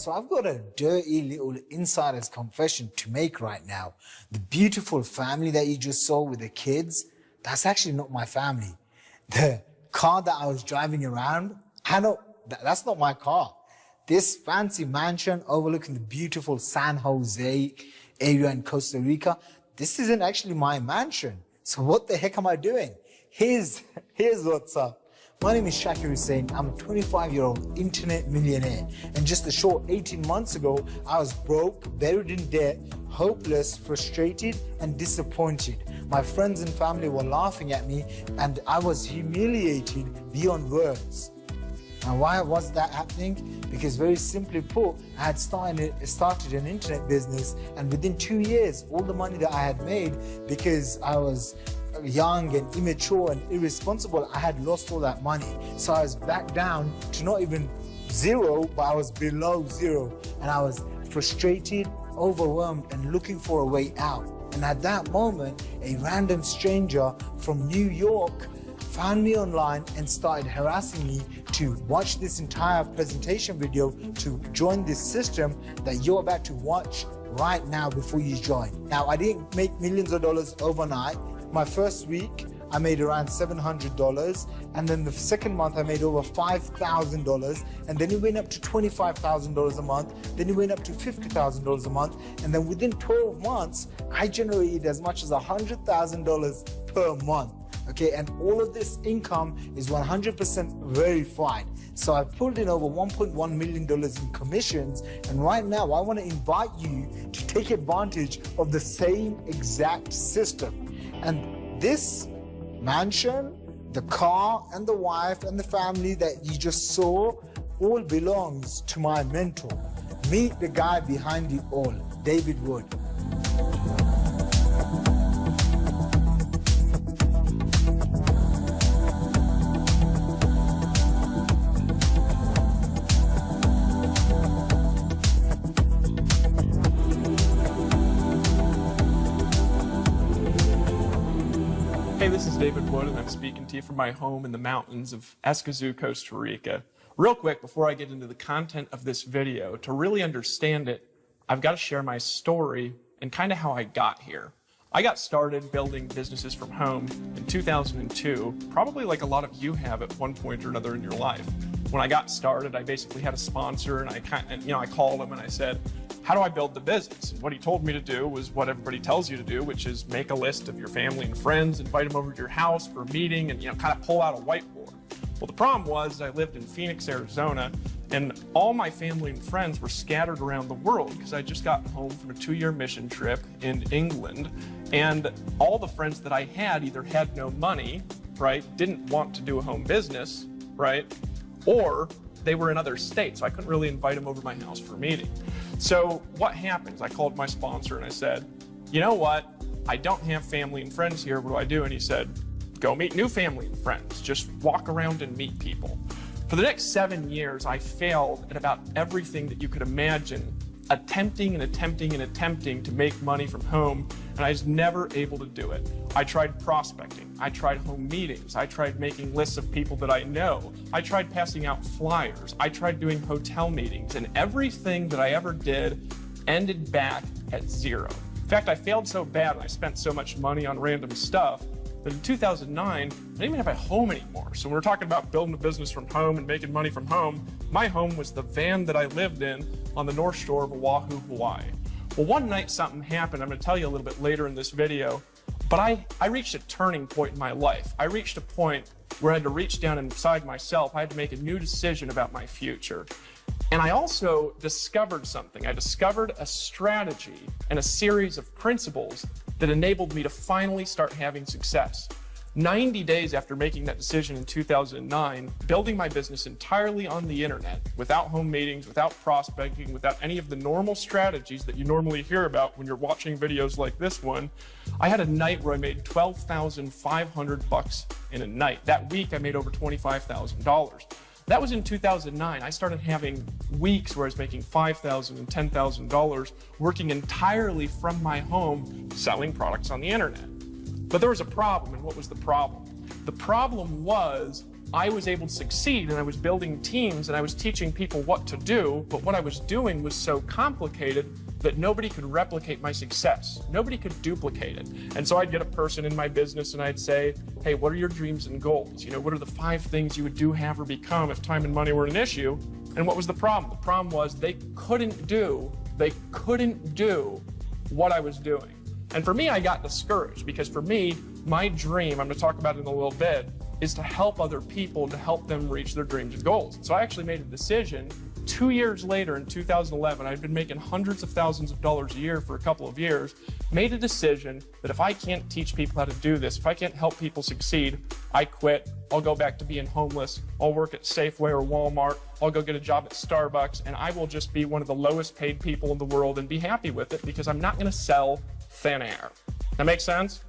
so I've got a dirty little insider's confession to make right now. The beautiful family that you just saw with the kids, that's actually not my family. The car that I was driving around, that's not my car. This fancy mansion overlooking the beautiful San Jose area in Costa Rica, this isn't actually my mansion. So what the heck am I doing? Here's what's up. My name is Shakir Hussain. I'm a 25-year-old internet millionaire. And just a short 18 months ago, I was broke, buried in debt, hopeless, frustrated, and disappointed. My friends and family were laughing at me, and I was humiliated beyond words. And why was that happening? Because very simply put, I had started an internet business, and within 2 years, all the money that I had made, because I was young and immature and irresponsible, I had lost all that money. So I was back down to not even zero, but I was below zero. And I was frustrated, overwhelmed, and looking for a way out. And at that moment, a random stranger from New York found me online and started harassing me to watch this entire presentation video to join this system that you're about to watch right now before you join. Now, I didn't make millions of dollars overnight. My first week, I made around $700, and then the second month I made over $5,000, and then it went up to $25,000 a month, then it went up to $50,000 a month, and then within 12 months, I generated as much as $100,000 per month. Okay, and all of this income is 100% verified. So I pulled in over $1.1 million in commissions, and right now I want to invite you to take advantage of the same exact system. And this mansion, the car, and the wife, and the family that you just saw all belongs to my mentor. Meet the guy behind it all, David Wood. Hey, this is David Wood, and I'm speaking to you from my home in the mountains of Escazú, Costa Rica. Real quick, before I get into the content of this video, to really understand it, I've got to share my story and kind of how I got here. I got started building businesses from home in 2002, probably like a lot of you have at one point or another in your life. When I got started, I basically had a sponsor, and I called him and I said, how do I build the business? And what he told me to do was what everybody tells you to do, which is make a list of your family and friends, invite them over to your house for a meeting, and kind of pull out a whiteboard. Well, the problem was I lived in Phoenix, Arizona, and all my family and friends were scattered around the world because I just got home from a 2-year mission trip in England, and all the friends that I had either had no money, right, didn't want to do a home business, right, or they were in other states, so I couldn't really invite them over to my house for a meeting. So what happens? I called my sponsor and I said, you know what? I don't have family and friends here. What do I do? And he said, go meet new family and friends. Just walk around and meet people. For the next 7 years, I failed at about everything that you could imagine, attempting to make money from home, and I was never able to do it. I tried prospecting, I tried home meetings, I tried making lists of people that I know, I tried passing out flyers, I tried doing hotel meetings, and everything that I ever did ended back at zero. In fact, I failed so bad and I spent so much money on random stuff that in 2009, I didn't even have a home anymore. So when we're talking about building a business from home and making money from home, my home was the van that I lived in on the North Shore of Oahu, Hawaii. Well, one night something happened. I'm going to tell you a little bit later in this video, but I reached a turning point in my life. I reached a point where I had to reach down inside myself. I had to make a new decision about my future. And I also discovered something. I discovered a strategy and a series of principles that enabled me to finally start having success. 90 days after making that decision in 2009, building my business entirely on the internet, without home meetings, without prospecting, without any of the normal strategies that you normally hear about when you're watching videos like this one, I had a night where I made $12,500 in a night. That week I made over $25,000. That was in 2009. I started having weeks where I was making $5,000 and $10,000 working entirely from my home selling products on the internet. But there was a problem, and what was the problem? The problem was I was able to succeed, and I was building teams, and I was teaching people what to do, but what I was doing was so complicated that nobody could replicate my success. Nobody could duplicate it. And so I'd get a person in my business and I'd say, hey, what are your dreams and goals? You know, what are the 5 things you would do, have, or become if time and money were an issue? And what was the problem? The problem was they couldn't do what I was doing. And for me, I got discouraged because for me, my dream, I'm gonna talk about it in a little bit, is to help other people, to help them reach their dreams and goals. So I actually made a decision 2 years later in 2011, I'd been making hundreds of thousands of dollars a year for a couple of years, made a decision that if I can't teach people how to do this, if I can't help people succeed, I quit. I'll go back to being homeless. I'll work at Safeway or Walmart. I'll go get a job at Starbucks, and I will just be one of the lowest paid people in the world and be happy with it because I'm not going to sell thin air. That makes sense?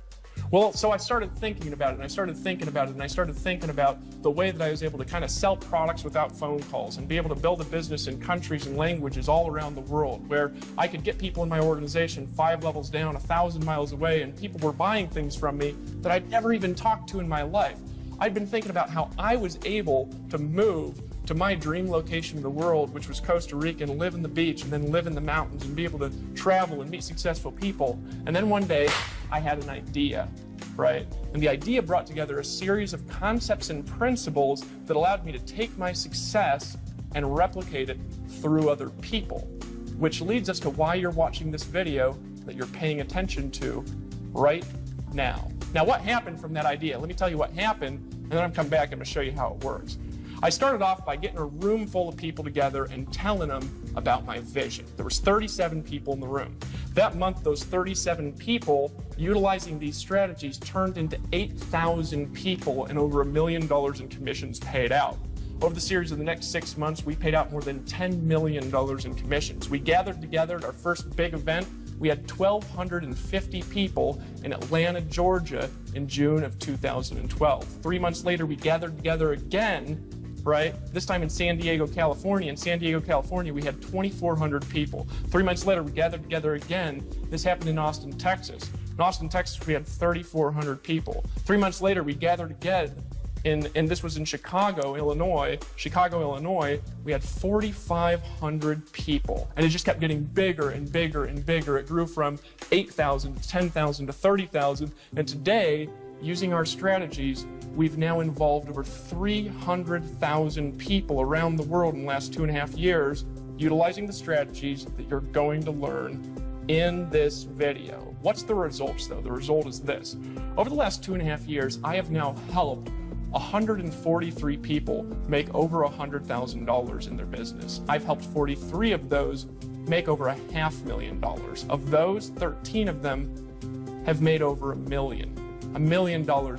Well, so I started thinking about it, and I started thinking about it, and I started thinking about the way that I was able to kind of sell products without phone calls and be able to build a business in countries and languages all around the world where I could get people in my organization 5 levels down, 1,000 miles away, and people were buying things from me that I'd never even talked to in my life. I'd been thinking about how I was able to move to my dream location in the world, which was Costa Rica, and live in the beach and then live in the mountains and be able to travel and meet successful people. And then one day I had an idea, right? And the idea brought together a series of concepts and principles that allowed me to take my success and replicate it through other people, which leads us to why you're watching this video that you're paying attention to right now. Now, what happened from that idea? Let me tell you what happened, and then I'm coming back and I'm going to show you how it works. I started off by getting a room full of people together and telling them about my vision. There was 37 people in the room. That month, those 37 people, utilizing these strategies, turned into 8,000 people and over $1 million in commissions paid out. Over the series of the next 6 months, we paid out more than $10 million in commissions. We gathered together at our first big event. We had 1,250 people in Atlanta, Georgia in June of 2012. 3 months later, we gathered together again, right? This time in San Diego, California. In San Diego, California, we had 2,400 people. 3 months later, we gathered together again. This happened in Austin, Texas. In Austin, Texas, we had 3,400 people. 3 months later, we gathered again, and this was in Chicago, Illinois. Chicago, Illinois, we had 4,500 people. And it just kept getting bigger and bigger and bigger. It grew from 8,000 to 10,000 to 30,000. And today, using our strategies, we've now involved over 300,000 people around the world in the last 2.5 years, utilizing the strategies that you're going to learn in this video. What's the results, though? The result is this. Over the last 2.5 years, I have now helped 143 people make over $100,000 in their business. I've helped 43 of those make over $500,000. Of those, 13 of them have made over $1 million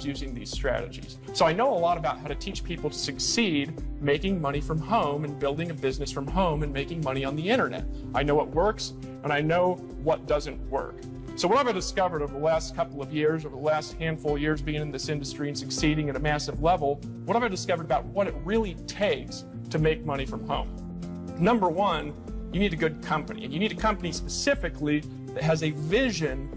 using these strategies. So I know a lot about how to teach people to succeed making money from home and building a business from home and making money on the internet. I know what works and I know what doesn't work. So what I've discovered over the last couple of years, over the last handful of years being in this industry and succeeding at a massive level, what have I discovered about what it really takes to make money from home? Number one, you need a good company. And you need a company specifically that has a vision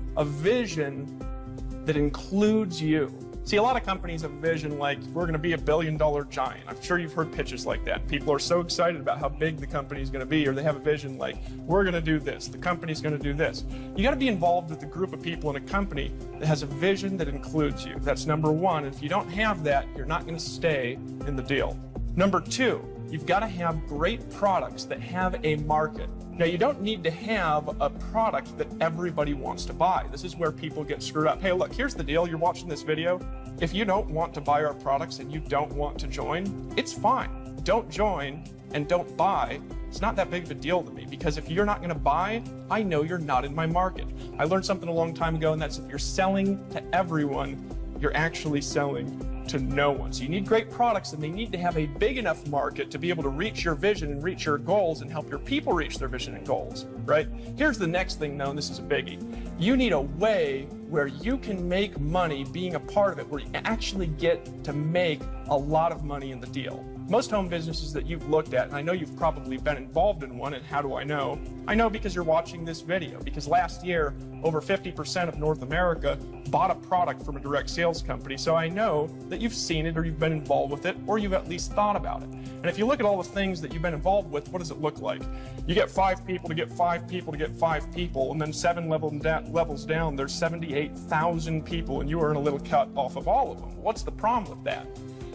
that includes you. See, a lot of companies have a vision like, we're gonna be $1 billion giant. I'm sure you've heard pitches like that. People are so excited about how big the company is gonna be, or they have a vision like, we're gonna do this, the company's gonna do this. You gotta be involved with a group of people in a company that has a vision that includes you. That's number one. And if you don't have that, you're not gonna stay in the deal. Number two, you've gotta have great products that have a market. Now, you don't need to have a product that everybody wants to buy. This is where people get screwed up. Hey, look, here's the deal. You're watching this video. If you don't want to buy our products and you don't want to join, it's fine. Don't join and don't buy. It's not that big of a deal to me, because if you're not going to buy, I know you're not in my market. I learned something a long time ago, and that's if you're selling to everyone, you're actually selling to no one. So you need great products, and they need to have a big enough market to be able to reach your vision and reach your goals and help your people reach their vision and goals, right? Here's the next thing, though, and this is a biggie. You need a way where you can make money being a part of it, where you actually get to make a lot of money in the deal. Most home businesses that you've looked at, and I know you've probably been involved in one, and how do I know? I know because you're watching this video, because last year, over 50% of North America bought a product from a direct sales company, so I know that you've seen it or you've been involved with it, or you've at least thought about it. And if you look at all the things that you've been involved with, what does it look like? You get 5 people to get 5 people to get 5 people, and then 7 levels down, there's 78,000 people, and you earn a little cut off of all of them. What's the problem with that?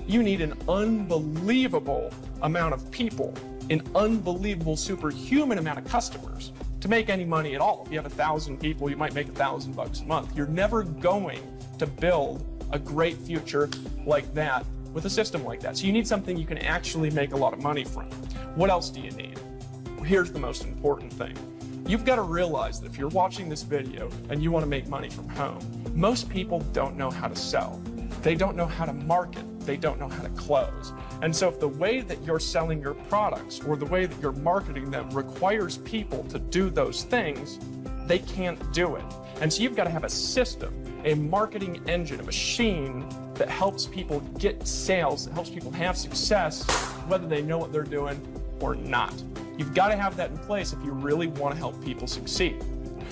You need an unbelievable amount of people, an unbelievable superhuman amount of customers to make any money at all. If you have 1,000 people, you might make $1,000 a month. You're never going to build a great future like that with a system like that. So you need something you can actually make a lot of money from. What else do you need? Here's the most important thing. You've got to realize that if you're watching this video and you want to make money from home, most people don't know how to sell. They don't know how to market. They don't know how to close. And so if the way that you're selling your products or the way that you're marketing them requires people to do those things, they can't do it. And so you've got to have a system, a marketing engine, a machine that helps people get sales, that helps people have success, whether they know what they're doing or not. You've got to have that in place if you really want to help people succeed.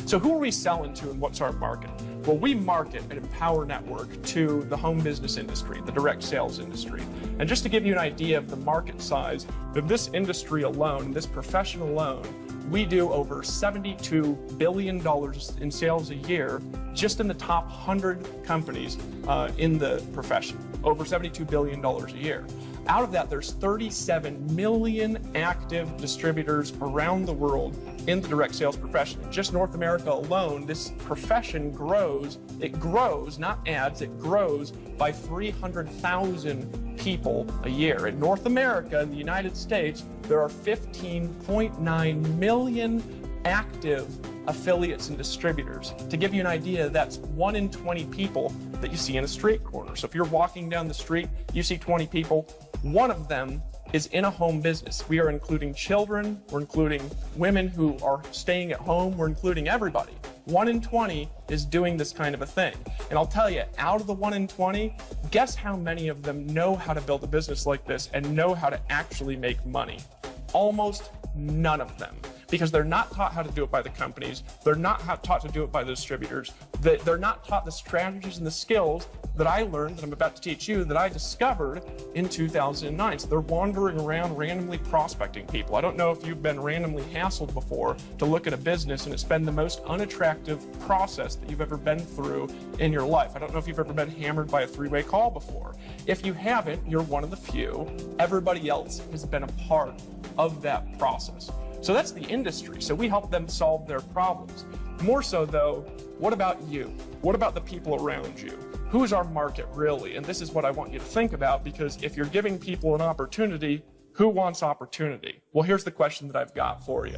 So who are we selling to and what's our market? Well, we market at Empower Network to the home business industry, the direct sales industry. And just to give you an idea of the market size of this industry alone, this profession alone, we do over $72 billion in sales a year just in the top 100 companies in the profession, over $72 billion a year. Out of that, there's 37 million active distributors around the world in the direct sales profession. In just North America alone, this profession grows. It grows, not adds, it grows by 300,000 people a year. In North America, in the United States, there are 15.9 million active affiliates and distributors. To give you an idea, that's 1 in 20 people that you see in a street corner. So if you're walking down the street, you see 20 people, 1 of them is in a home business. We are including children, we're including women who are staying at home, we're including everybody. 1 in 20 is doing this kind of a thing. And I'll tell you, out of the 1 in 20, guess how many of them know how to build a business like this and know how to actually make money? Almost none of them. Because they're not taught how to do it by the companies, they're not taught to do it by the distributors, they're not taught the strategies and the skills that I learned, that I'm about to teach you, that I discovered in 2009. So they're wandering around randomly prospecting people. I don't know if you've been randomly hassled before to look at a business and it's been the most unattractive process that you've ever been through in your life. I don't know if you've ever been hammered by a 3-way call before. If you haven't, you're one of the few. Everybody else has been a part of that process. So that's the industry. So we help them solve their problems. More so though, what about you? What about the people around you? Who is our market really? And this is what I want you to think about, because if you're giving people an opportunity, who wants opportunity? Well, here's the question that I've got for you.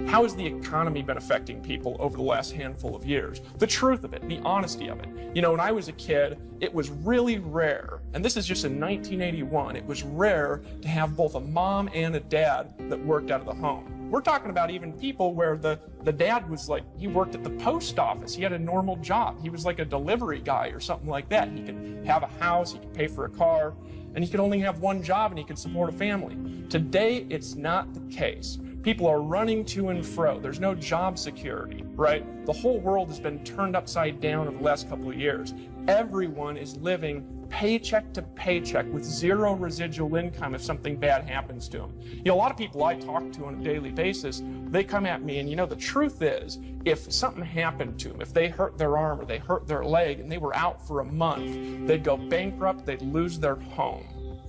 How has the economy been affecting people over the last handful of years? The truth of it, the honesty of it. You know, when I was a kid, it was really rare, and this is just in 1981, it was rare to have both a mom and a dad that worked out of the home. We're talking about even people where the dad was like, he worked at the post office. He had a normal job. He was like a delivery guy or something like that. He could have a house, he could pay for a car, and he could only have one job and he could support a family. Today, it's not the case. People are running to and fro. There's no job security, right? The whole world has been turned upside down over the last couple of years. Everyone is living paycheck to paycheck with zero residual income if something bad happens to them. You know, a lot of people I talk to on a daily basis, they come at me and, you know, the truth is, if something happened to them, if they hurt their arm or they hurt their leg and they were out for a month, they'd go bankrupt, they'd lose their home,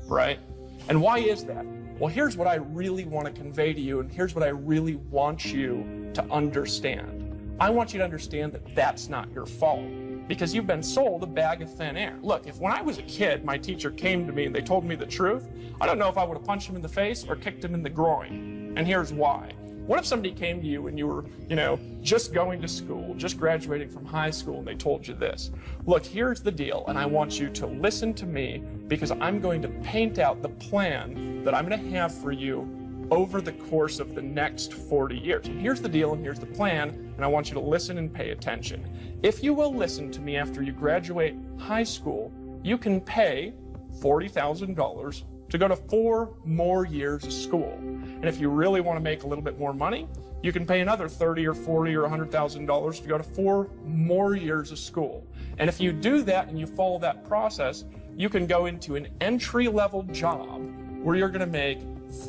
right? And why is that? Well, here's what I really want to convey to you, and here's what I really want you to understand. I want you to understand that that's not your fault, because you've been sold a bag of thin air. Look, if when I was a kid, my teacher came to me and they told me the truth, I don't know if I would have punched him in the face or kicked him in the groin. And here's why. What if somebody came to you and you were, you know, just going to school, just graduating from high school, and they told you this? Look, here's the deal, and I want you to listen to me, because I'm going to paint out the plan that I'm going to have for you over the course of the next 40 years. And here's the deal, and here's the plan, and I want you to listen and pay attention. If you will listen to me after you graduate high school, you can pay $40,000 to go to 4 more years of school. And if you really want to make a little bit more money, you can pay another $30 or $40 or $100,000 to go to 4 more years of school. And if you do that and you follow that process, you can go into an entry-level job where you're going to make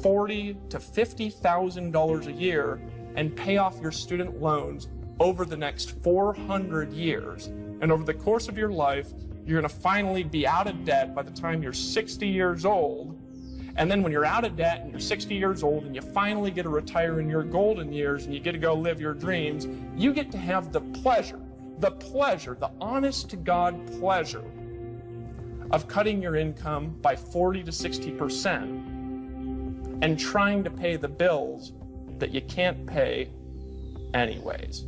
$40,000 to $50,000 a year and pay off your student loans over the next 400 years. And over the course of your life, you're going to finally be out of debt by the time you're 60 years old. And then when you're out of debt and you're 60 years old and you finally get to retire in your golden years and you get to go live your dreams, you get to have the pleasure, the honest to God pleasure of cutting your income by 40 to 60% and trying to pay the bills that you can't pay anyways.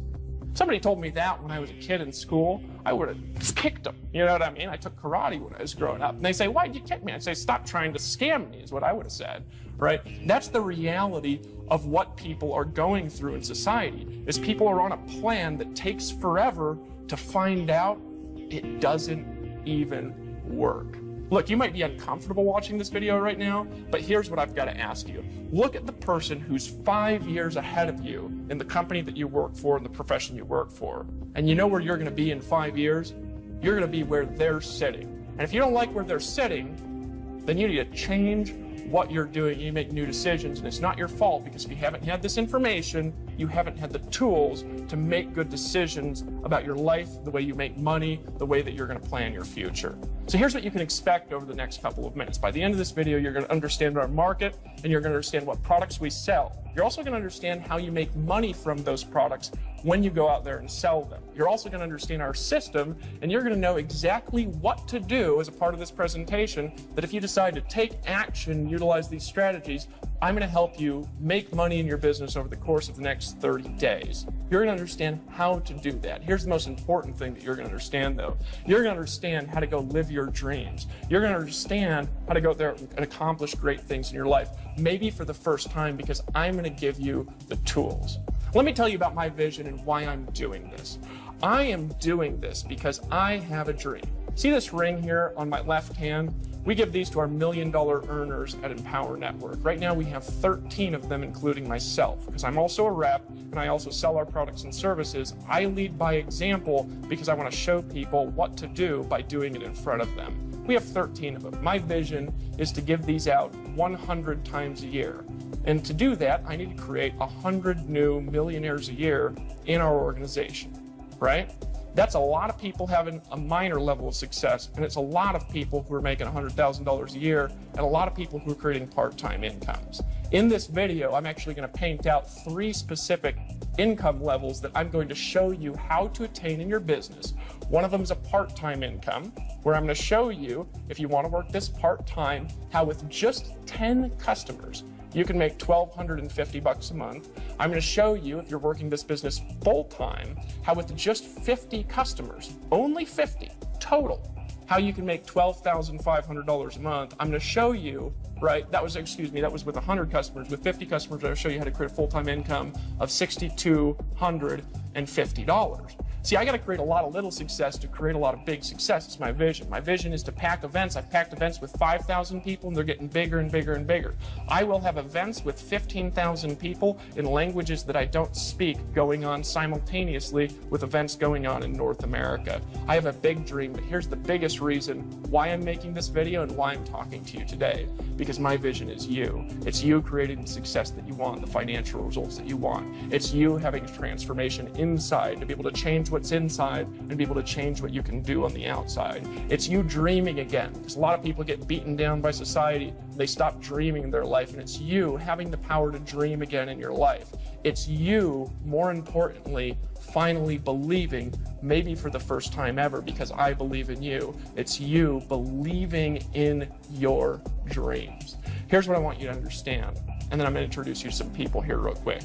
Somebody told me that when I was a kid in school, I would have kicked them. You know what I mean? I took karate when I was growing up. And they say, why'd you kick me? I'd say, stop trying to scam me, is what I would have said, right? That's the reality of what people are going through in society, is people are on a plan that takes forever to find out it doesn't even work. Look, you might be uncomfortable watching this video right now, but here's what I've got to ask you. Look at the person who's 5 years ahead of you in the company that you work for and the profession you work for. And you know where you're going to be in 5 years? You're going to be where they're sitting. And if you don't like where they're sitting, then you need to change what you're doing. You make new decisions, and it's not your fault, because if you haven't had this information, you haven't had the tools to make good decisions about your life, the way you make money, the way that you're going to plan your future. So here's what you can expect over the next couple of minutes. By the end of this video, you're going to understand our market, and you're going to understand what products we sell. You're also going to understand how you make money from those products when you go out there and sell them. You're also going to understand our system, and you're going to know exactly what to do as a part of this presentation, that if you decide to take action, utilize these strategies, I'm going to help you make money in your business over the course of the next 30 days. You're going to understand how to do that. Here's the most important thing that you're going to understand, though. You're going to understand how to go live your dreams. You're going to understand how to go there and accomplish great things in your life, maybe for the first time, because I'm going to give you the tools. Let me tell you about my vision and why I'm doing this. I am doing this because I have a dream. See this ring here on my left hand? We give these to our $1 million earners at Empower Network. Right now we have 13 of them, including myself, because I'm also a rep and I also sell our products and services. I lead by example because I want to show people what to do by doing it in front of them. We have 13 of them. My vision is to give these out 100 times a year. And to do that, I need to create 100 new millionaires a year in our organization, right? That's a lot of people having a minor level of success, and it's a lot of people who are making $100,000 a year, and a lot of people who are creating part-time incomes. In this video, I'm actually going to paint out 3 specific income levels that I'm going to show you how to attain in your business. One of them is a part-time income, where I'm going to show you, if you want to work this part-time, how with just 10 customers, you can make $1,250 a month. I'm going to show you, if you're working this business full-time, how with just 50 customers, only 50 total, how you can make $12,500 a month. I'm going to show you, right, that was with 100 customers. With 50 customers, I'll show you how to create a full-time income of $6,250. See, I got to create a lot of little success to create a lot of big success. It's my vision. My vision is to pack events. I've packed events with 5,000 people, and they're getting bigger and bigger and bigger. I will have events with 15,000 people in languages that I don't speak going on simultaneously with events going on in North America. I have a big dream, but here's the biggest reason why I'm making this video and why I'm talking to you today. Because my vision is you. It's you creating the success that you want, the financial results that you want. It's you having a transformation inside to be able to change what's inside and be able to change what you can do on the outside. It's you dreaming again, because a lot of people get beaten down by society. They stop dreaming in their life, and it's you having the power to dream again in your life. It's you, more importantly, finally believing, maybe for the first time ever, because I believe in you. It's you believing in your dreams. Here's what I want you to understand, and then I'm going to introduce you to some people here real quick.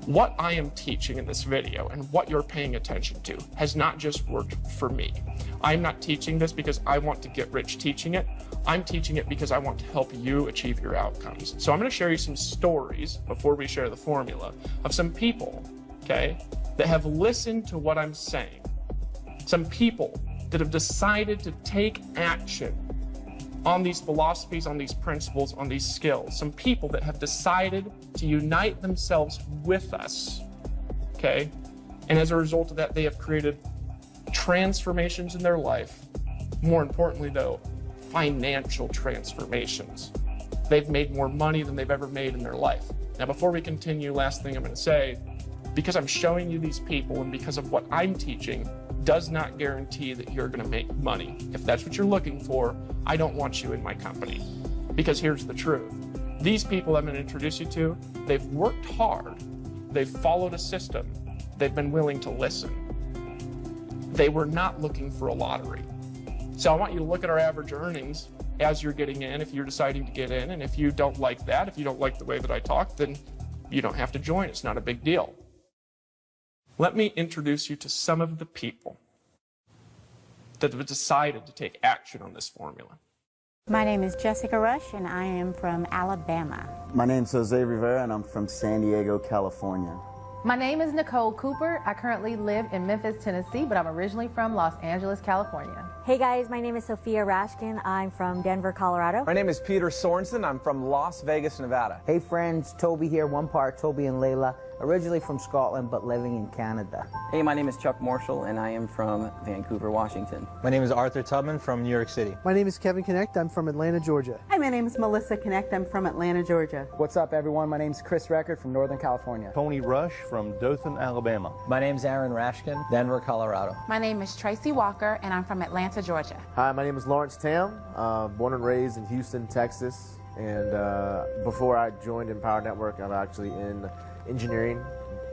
What I am teaching in this video and what you're paying attention to has not just worked for me. I'm not teaching this because I want to get rich teaching it. I'm teaching it because I want to help you achieve your outcomes. So I'm going to share you some stories before we share the formula of some people, okay, that have listened to what I'm saying. Some people that have decided to take action on these philosophies, on these principles, on these skills. Some people that have decided to unite themselves with us, okay? And as a result of that, they have created transformations in their life. More importantly, though, financial transformations. They've made more money than they've ever made in their life. Now, before we continue, last thing I'm going to say, because I'm showing you these people and because of what I'm teaching, does not guarantee that you're going to make money. If that's what you're looking for, I don't want you in my company. Because here's the truth. These people I'm going to introduce you to, they've worked hard. They've followed a system. They've been willing to listen. They were not looking for a lottery. So I want you to look at our average earnings as you're getting in, if you're deciding to get in. And if you don't like that, if you don't like the way that I talk, then you don't have to join. It's not a big deal. Let me introduce you to some of the people that have decided to take action on this formula. My name is Jessica Rush, and I am from Alabama. My name's Jose Rivera, and I'm from San Diego, California. My name is Nicole Cooper. I currently live in Memphis, Tennessee, but I'm originally from Los Angeles, California. Hey guys, my name is Sophia Rashkin. I'm from Denver, Colorado. My name is Peter Sorensen. I'm from Las Vegas, Nevada. Hey friends, Toby here, one part Toby and Layla. Originally from Scotland, but living in Canada. Hey, my name is Chuck Marshall, and I am from Vancouver, Washington. My name is Arthur Tubman from New York City. My name is Kevin Connect. I'm from Atlanta, Georgia. Hi, my name is Melissa Connect. I'm from Atlanta, Georgia. What's up, everyone? My name's Chris Record from Northern California. Tony Rush from Dothan, Alabama. My name's Aaron Rashkin, Denver, Colorado. My name is Tracy Walker, and I'm from Atlanta, Georgia. Hi, my name is Lawrence Tam, born and raised in Houston, Texas. And before I joined Empower Network, I'm actually in engineering.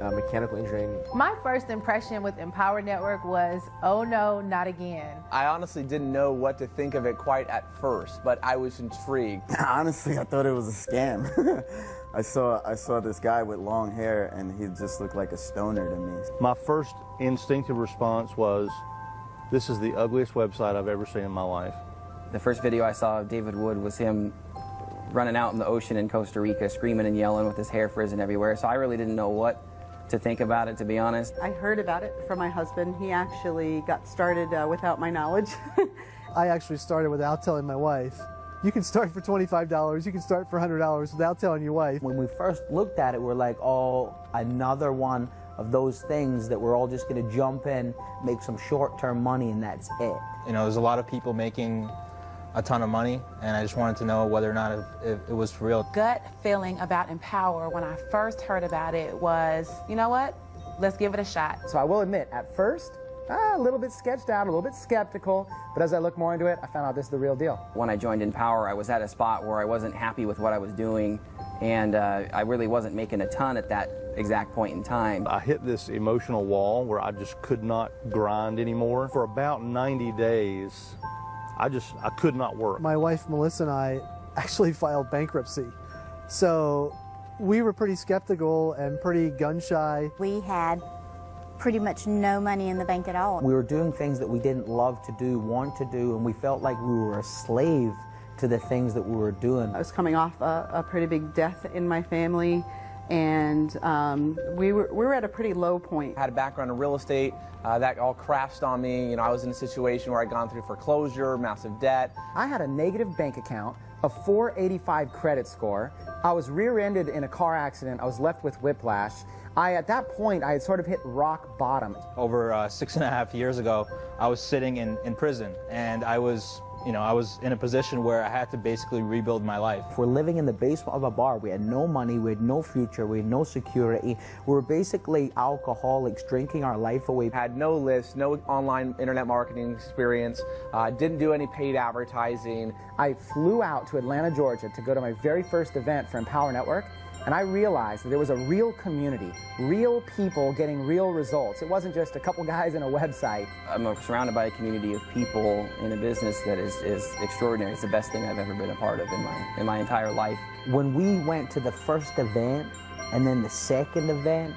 Mechanical engineering. My first impression with Empower Network was, oh no, not again. I honestly didn't know what to think of it quite at first, but I was intrigued. Honestly, I thought it was a scam. I saw this guy with long hair, and he just looked like a stoner to me. My first instinctive response was, this is the ugliest website I've ever seen in my life. The first video I saw of David Wood was him running out in the ocean in Costa Rica, screaming and yelling with his hair frizzing everywhere, so I really didn't know what to think about it, to be honest. I heard about it from my husband. He actually got started without my knowledge. I actually started without telling my wife. You can start for $25, you can start for $100 without telling your wife. When we first looked at it, we're like, oh, another one of those things that we're all just going to jump in, make some short-term money, and that's it. You know, there's a lot of people making a ton of money, and I just wanted to know whether or not if it was for real. Gut feeling about Empower when I first heard about it was, you know what, let's give it a shot. So I will admit, at first, a little bit sketched out, a little bit skeptical, but as I looked more into it, I found out this is the real deal. When I joined Empower, I was at a spot where I wasn't happy with what I was doing, and I really wasn't making a ton at that exact point in time. I hit this emotional wall where I just could not grind anymore. For about 90 days, I could not work. My wife, Melissa, and I actually filed bankruptcy. So we were pretty skeptical and pretty gun-shy. We had pretty much no money in the bank at all. We were doing things that we didn't love to do, want to do, and we felt like we were a slave to the things that we were doing. I was coming off a pretty big death in my family, and we were at a pretty low point. I had a background in real estate. That all crashed on me. You know, I was in a situation where I'd gone through foreclosure, massive debt. I had a negative bank account, a 485 credit score. I was rear-ended in a car accident. I was left with whiplash. At that point, I had sort of hit rock bottom. Over 6.5 years ago, I was sitting in prison, and I was in a position where I had to basically rebuild my life. We're living in the basement of a bar. We had no money, we had no future, we had no security. We were basically alcoholics, drinking our life away. Had no list, no online internet marketing experience, didn't do any paid advertising. I flew out to Atlanta, Georgia to go to my very first event for Empower Network, and I realized that there was a real community, real people getting real results. It wasn't just a couple guys in a website. I'm surrounded by a community of people in a business that is extraordinary. It's the best thing I've ever been a part of in my entire life. When we went to the first event and then the second event,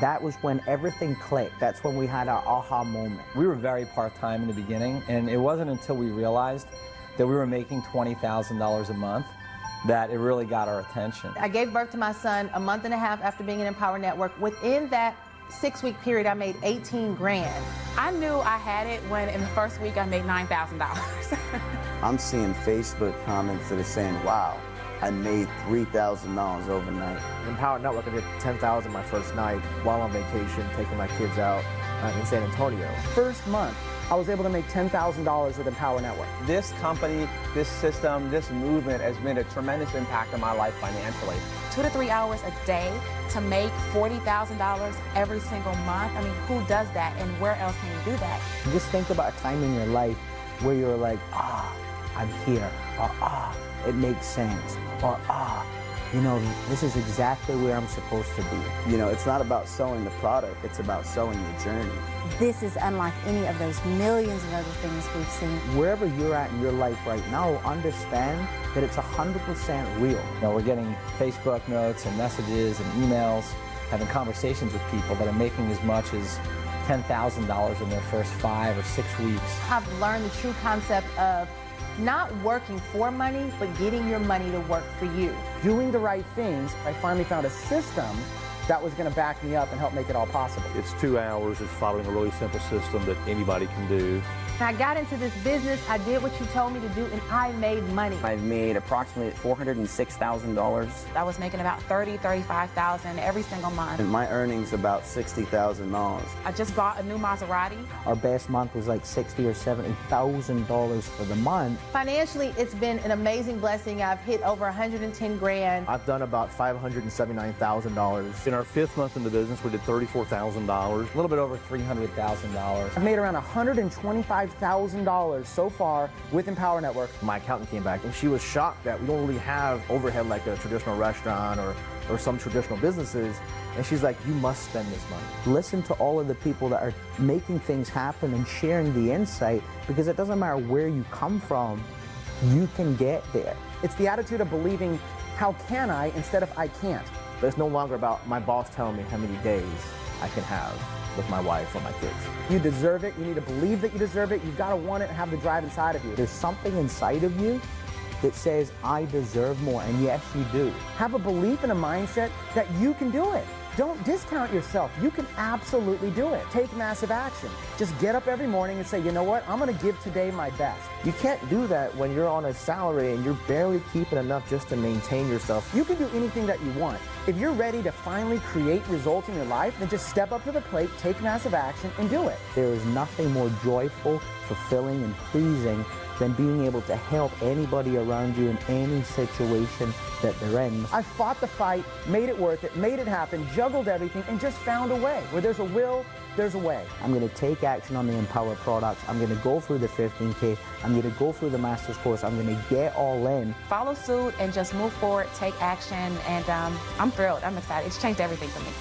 that was when everything clicked. That's when we had our aha moment. We were very part-time in the beginning, and it wasn't until we realized that we were making $20,000 a month that it really got our attention. I gave birth to my son a month and a half after being in Empower Network. Within that 6-week period, I made 18 grand. I knew I had it when in the first week I made $9,000. I'm seeing Facebook comments that are saying, wow, I made $3,000 overnight. In Power Network, I did $10,000 my first night while on vacation, taking my kids out in San Antonio. First month, I was able to make $10,000 with Empower Network. This company, this system, this movement has made a tremendous impact on my life financially. 2 to 3 hours a day to make $40,000 every single month. I mean, who does that, and where else can you do that? Just think about a time in your life where you're like, I'm here, or it makes sense, or you know, this is exactly where I'm supposed to be. You know, it's not about selling the product, it's about selling your journey. This is unlike any of those millions of other things we've seen. Wherever you're at in your life right now, understand that it's 100% real. You know, we're getting Facebook notes and messages and emails, having conversations with people that are making as much as $10,000 in their first 5 or 6 weeks. I've learned the true concept of not working for money, but getting your money to work for you. Doing the right things, I finally found a system that was going to back me up and help make it all possible. It's 2 hours. It's following a really simple system that anybody can do. When I got into this business, I did what you told me to do, and I made money. I've made approximately $406,000. I was making about $30,000, $35,000 every single month. And my earnings about $60,000. I just bought a new Maserati. Our best month was like $60,000 or $70,000 for the month. Financially, it's been an amazing blessing. I've hit over 110 grand. I've done about $579,000. In our 5th month in the business, we did $34,000. A little bit over $300,000. I've made around $125,000 so far with Empower Network. My accountant came back and she was shocked that we don't really have overhead like a traditional restaurant or some traditional businesses. And she's like, you must spend this money. Listen to all of the people that are making things happen and sharing the insight, because it doesn't matter where you come from, you can get there. It's the attitude of believing, how can I, instead of I can't. But it's no longer about my boss telling me how many days I can have with my wife or my kids. You deserve it. You need to believe that you deserve it. You've got to want it and have the drive inside of you. There's something inside of you that says, I deserve more, and yes, you do. Have a belief and a mindset that you can do it. Don't discount yourself. You can absolutely do it. Take massive action. Just get up every morning and say, you know what? I'm going to give today my best. You can't do that when you're on a salary and you're barely keeping enough just to maintain yourself. You can do anything that you want. If you're ready to finally create results in your life, then just step up to the plate, take massive action, and do it. There is nothing more joyful, fulfilling, and pleasing than being able to help anybody around you in any situation that they're in. I fought the fight, made it worth it, made it happen, juggled everything, and just found a way. Where there's a will, there's a way. I'm going to take action on the Empower products. I'm going to go through the 15K. I'm going to go through the Master's course. I'm going to get all in. Follow suit and just move forward, take action, and I'm thrilled. I'm excited. It's changed everything for me.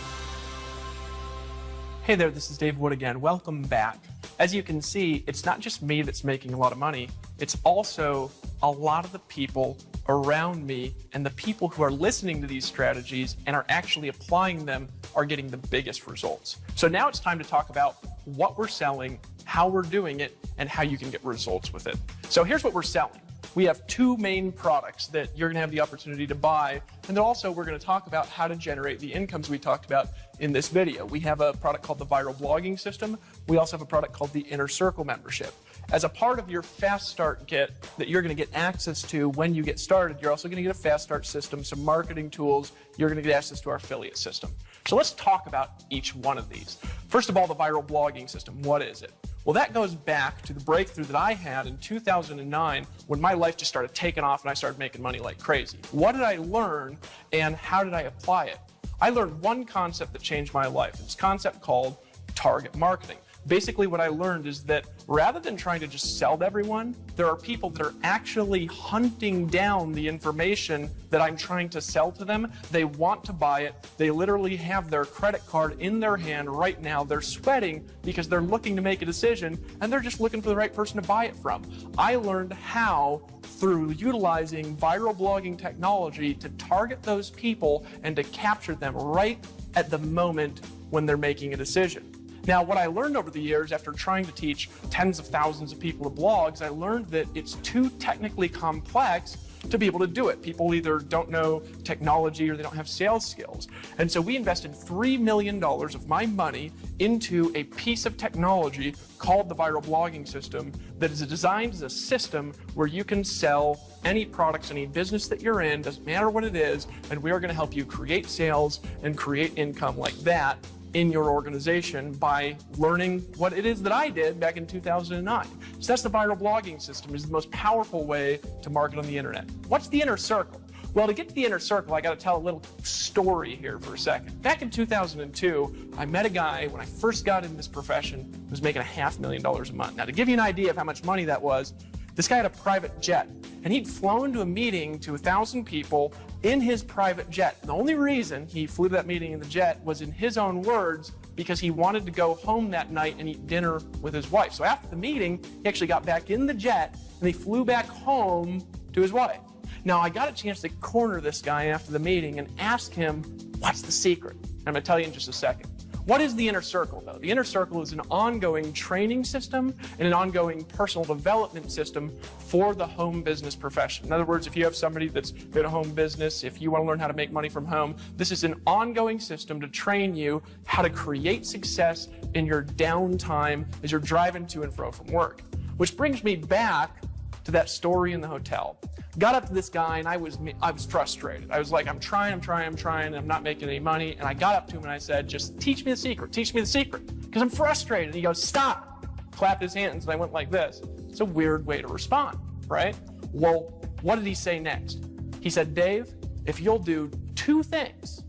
Hey there, this is Dave Wood again. Welcome back. As you can see, it's not just me that's making a lot of money, it's also a lot of the people around me, and the people who are listening to these strategies and are actually applying them are getting the biggest results. So now it's time to talk about what we're selling, how we're doing it, and how you can get results with it. So here's what we're selling. We have 2 main products that you're going to have the opportunity to buy, and then also we're going to talk about how to generate the incomes we talked about in this video. We have a product called the Viral Blogging System. We also have a product called the Inner Circle Membership. As a part of your Fast Start Kit that you're going to get access to when you get started, you're also going to get a Fast Start system, some marketing tools, you're going to get access to our affiliate system. So let's talk about each one of these. First of all, the Viral Blogging System. What is it? Well, that goes back to the breakthrough that I had in 2009 when my life just started taking off and I started making money like crazy. What did I learn and how did I apply it? I learned one concept that changed my life. It's a concept called target marketing. Basically, what I learned is that rather than trying to just sell to everyone, there are people that are actually hunting down the information that I'm trying to sell to them. They want to buy it. They literally have their credit card in their hand right now. They're sweating because they're looking to make a decision and they're just looking for the right person to buy it from. I learned how, through utilizing viral blogging technology, to target those people and to capture them right at the moment when they're making a decision. Now, what I learned over the years after trying to teach tens of thousands of people to blogs, I learned that it's too technically complex to be able to do it. People either don't know technology or they don't have sales skills. And so we invested $3 million of my money into a piece of technology called the Viral Blogging System that is designed as a system where you can sell any products, any business that you're in, doesn't matter what it is, and we are going to help you create sales and create income like that in your organization by learning what it is that I did back in 2009. So that's the Viral Blogging System. Is the most powerful way to market on the internet. What's the inner circle? Well, to get to the inner circle, I got to tell a little story here for a second. Back in 2002, I met a guy when I first got in this profession who was making $500,000 a month. Now, to give you an idea of how much money that was, this guy had a private jet, and he'd flown to a meeting to 1,000 people in his private jet. And the only reason he flew to that meeting in the jet was, in his own words, because he wanted to go home that night and eat dinner with his wife. So after the meeting, he actually got back in the jet, and he flew back home to his wife. Now, I got a chance to corner this guy after the meeting and ask him, what's the secret? I'm going to tell you in just a second. What is the inner circle, though? The inner circle is an ongoing training system and an ongoing personal development system for the home business profession. In other words, if you have somebody that's got a home business, if you want to learn how to make money from home, this is an ongoing system to train you how to create success in your downtime as you're driving to and fro from work. Which brings me back to that story in the hotel. Got up to this guy and I was frustrated. I was like, I'm trying, and I'm not making any money. And I got up to him and I said, just teach me the secret, because I'm frustrated. And he goes, stop. Clapped his hands and I went like this. It's a weird way to respond, right? Well, what did he say next? He said, Dave, if you'll do two things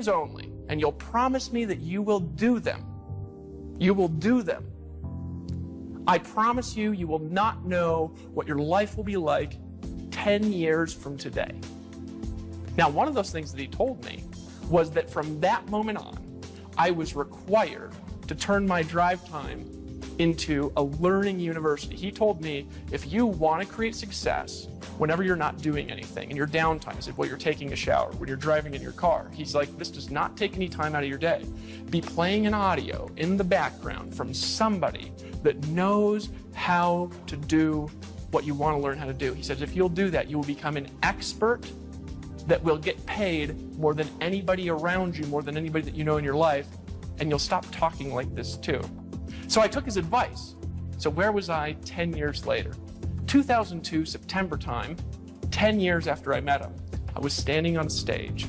only, and you'll promise me that you will do them, I promise you, you will not know what your life will be like 10 years from today. Now, one of those things that he told me was that from that moment on, I was required to turn my drive time into a learning university. He told me, if you want to create success whenever you're not doing anything, in your downtime, he said, while you're taking a shower, when you're driving in your car, he's like, this does not take any time out of your day. Be playing an audio in the background from somebody that knows how to do what you want to learn how to do. He says, if you'll do that, you will become an expert that will get paid more than anybody around you, more than anybody that you know in your life, and you'll stop talking like this too. So I took his advice. So where was I 10 years later? 2002, September time, 10 years after I met him, I was standing on stage.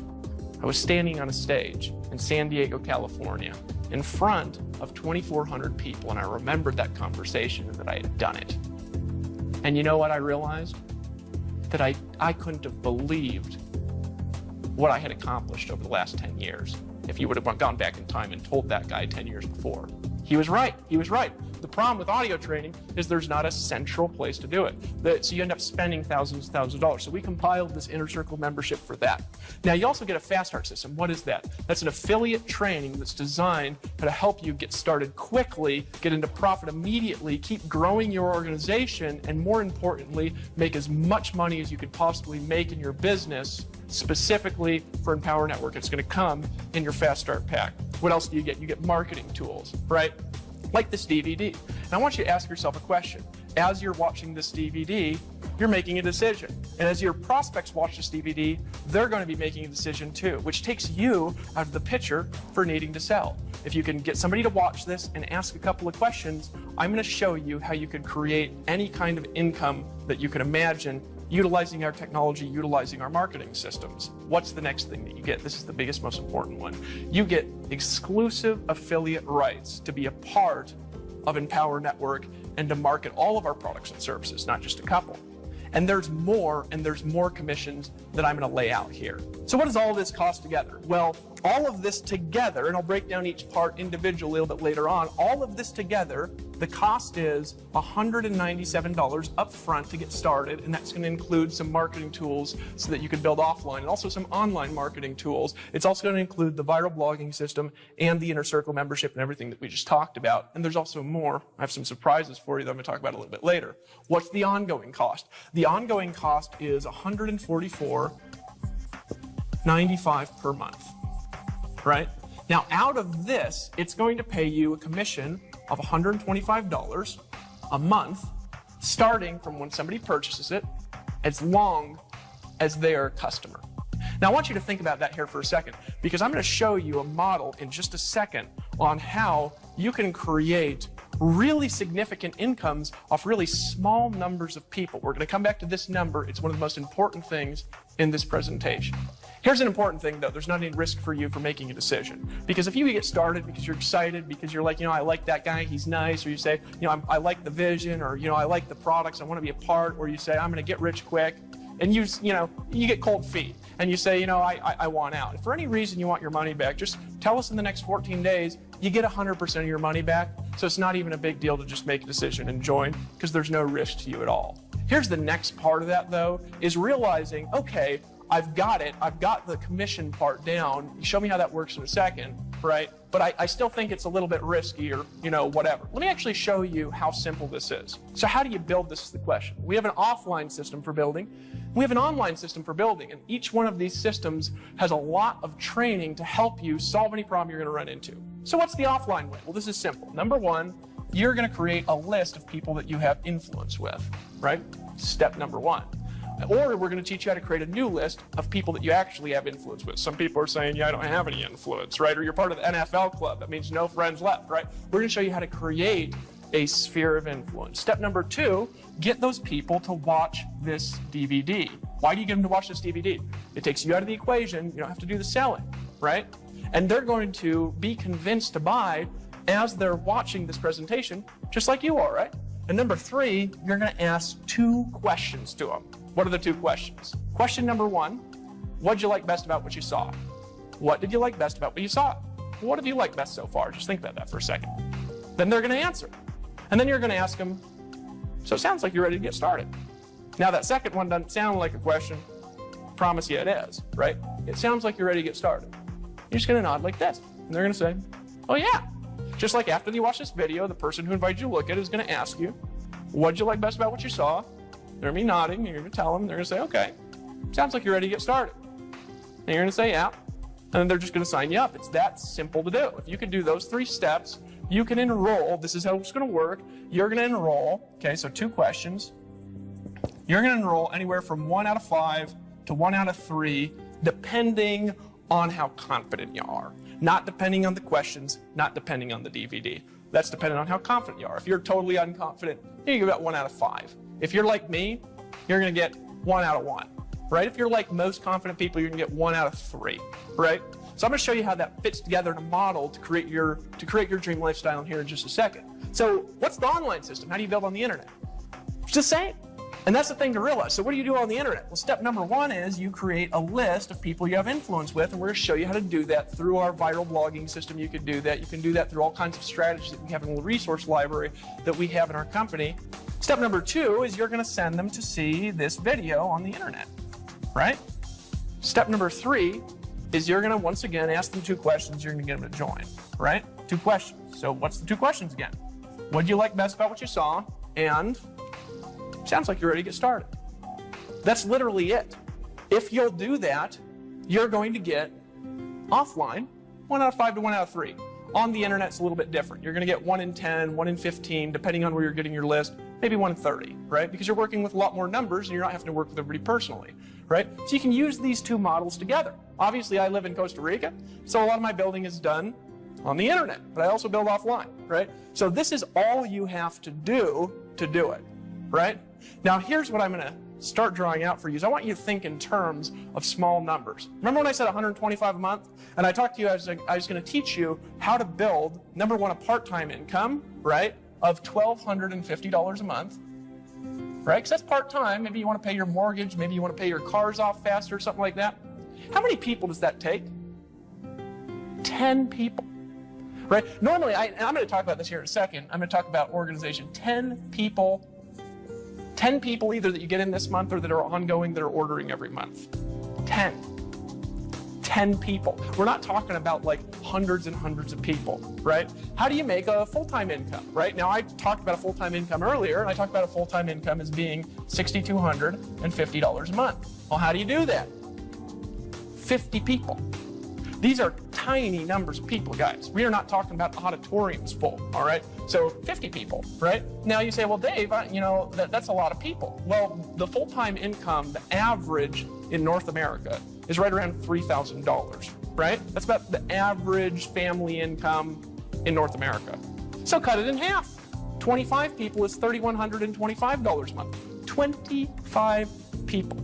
I was standing on a stage in San Diego, California, in front of 2,400 people, and I remembered that conversation and that I had done it. And you know what I realized? That I couldn't have believed what I had accomplished over the last 10 years if you would have gone back in time and told that guy 10 years before. He was right. He was right. The problem with audio training is there's not a central place to do it. So you end up spending thousands of dollars. So we compiled this Inner Circle membership for that. Now, you also get a Fast Start system. What is that? That's an affiliate training that's designed to help you get started quickly, get into profit immediately, keep growing your organization, and more importantly, make as much money as you could possibly make in your business, specifically for Empower Network. It's going to come in your Fast Start pack. What else do you get? You get marketing tools, right? Like this DVD. And I want you to ask yourself a question. As you're watching this DVD, you're making a decision. And as your prospects watch this DVD, they're going to be making a decision too, which takes you out of the picture for needing to sell. If you can get somebody to watch this and ask a couple of questions, I'm going to show you how you can create any kind of income that you can imagine utilizing our technology, utilizing our marketing systems. What's the next thing that you get? This is the biggest, most important one. You get exclusive affiliate rights to be a part of Empower Network and to market all of our products and services, not just a couple. And there's more commissions that I'm going to lay out here. So what does all this cost together? Well, all of this together, and I'll break down each part individually a little bit later on, all of this together, the cost is $197 up front to get started, and that's going to include some marketing tools so that you can build offline, and also some online marketing tools. It's also going to include the Viral Blogging System and the Inner Circle membership and everything that we just talked about. And there's also more. I have some surprises for you that I'm going to talk about a little bit later. What's the ongoing cost? The ongoing cost is $144.95 per month, right? Now, out of this, it's going to pay you a commission of $125 a month, starting from when somebody purchases it, as long as they're a customer. Now I want you to think about that here for a second, because I'm going to show you a model in just a second on how you can create really significant incomes off really small numbers of people. We're going to come back to this number. It's one of the most important things in this presentation. Here's an important thing though, there's not any risk for you for making a decision. Because if you get started because you're excited, because you're like, I like that guy, he's nice, or you say, I like the vision, or I like the products, I want to be a part, or you say, I'm going to get rich quick, and you get cold feet, and you say, I want out. If for any reason you want your money back, just tell us in the next 14 days, you get 100% of your money back, so it's not even a big deal to just make a decision and join, because there's no risk to you at all. Here's the next part of that though, is realizing, okay, I've got it, I've got the commission part down, show me how that works in a second, right? But I still think it's a little bit risky, or whatever. Let me actually show you how simple this is. So how do you build this is the question. We have an offline system for building, we have an online system for building, and each one of these systems has a lot of training to help you solve any problem you're going to run into. So what's the offline way? Well, this is simple. Number one, you're going to create a list of people that you have influence with, right? Step number one. Or we're going to teach you how to create a new list of people that you actually have influence with. Some people are saying, yeah, I don't have any influence, right? Or you're part of the NFL club. That means no friends left, right? We're going to show you how to create a sphere of influence. Step number two, get those people to watch this DVD. Why do you get them to watch this DVD? It takes you out of the equation. You don't have to do the selling, right? And they're going to be convinced to buy as they're watching this presentation, just like you are, right? And number three, you're going to ask 2 questions to them. What are the 2 questions? Question number one, what did you like best about what you saw? What did you like best about what you saw? What have you liked best so far? Just think about that for a second. Then they're going to answer. And then you're going to ask them, so it sounds like you're ready to get started. Now that second one doesn't sound like a question. Promise you it is, right? It sounds like you're ready to get started. You're just going to nod like this. And they're going to say, oh yeah. Just like after you watch this video, the person who invited you to look at it is going to ask you, what did you like best about what you saw? They're going to be nodding, and you're going to tell them, they're going to say, okay, sounds like you're ready to get started. And you're going to say, yeah, and then they're just going to sign you up. It's that simple to do. If you can do those 3 steps, you can enroll. This is how it's going to work. You're going to enroll, okay, so 2 questions. You're going to enroll anywhere from 1 out of 5 to 1 out of 3, depending on how confident you are. Not depending on the questions, not depending on the DVD. That's dependent on how confident you are. If you're totally unconfident, you get about 1 out of 5. If you're like me, you're going to get 1 out of 1, right? If you're like most confident people, you're going to get 1 out of 3, right? So I'm going to show you how that fits together in a model to create your dream lifestyle in here in just a second. So what's the online system? How do you build on the internet? It's the same. And that's the thing to realize. So what do you do on the internet? Well, step number one is you create a list of people you have influence with, and we're going to show you how to do that through our viral blogging system. You can do that. You can do that through all kinds of strategies that we have in the resource library that we have in our company. Step number two is you're going to send them to see this video on the internet, right? Step number three is you're going to, once again, ask them 2 questions. You're going to get them to join, right? 2 questions. So what's the 2 questions again? What did you like best about what you saw? And sounds like you're ready to get started. That's literally it. If you'll do that, you're going to get offline 1 out of 5 to 1 out of 3. On the internet, it's a little bit different. You're going to get 1 in 10, 1 in 15, depending on where you're getting your list, maybe 1 in 30, right? Because you're working with a lot more numbers and you're not having to work with everybody personally, right? So you can use these 2 models together. Obviously, I live in Costa Rica, so a lot of my building is done on the internet, but I also build offline, right? So this is all you have to do it, right? Now, here's what I'm going to start drawing out for you. Is I want you to think in terms of small numbers. Remember when I said 125 a month? And I talked to you, I was going to teach you how to build, number one, a part-time income, right, of $1,250 a month, right? Because that's part-time. Maybe you want to pay your mortgage. Maybe you want to pay your cars off faster, something like that. How many people does that take? 10 people, right? Normally, and I'm going to talk about this here in a second. I'm going to talk about organization. 10 people either that you get in this month or that are ongoing that are ordering every month. 10 people. We're not talking about like hundreds and hundreds of people, right? How do you make a full-time income, right? Now, I talked about a full-time income earlier, and I talked about a full-time income as being $6,250 a month. Well, how do you do that? 50 people. These are tiny numbers of people, guys. We are not talking about auditoriums full, all right? So 50 people, right? Now you say, well, Dave, that's a lot of people. Well, the full-time income, the average in North America is right around $3,000, right? That's about the average family income in North America. So cut it in half. 25 people is $3,125 a month. 25 people.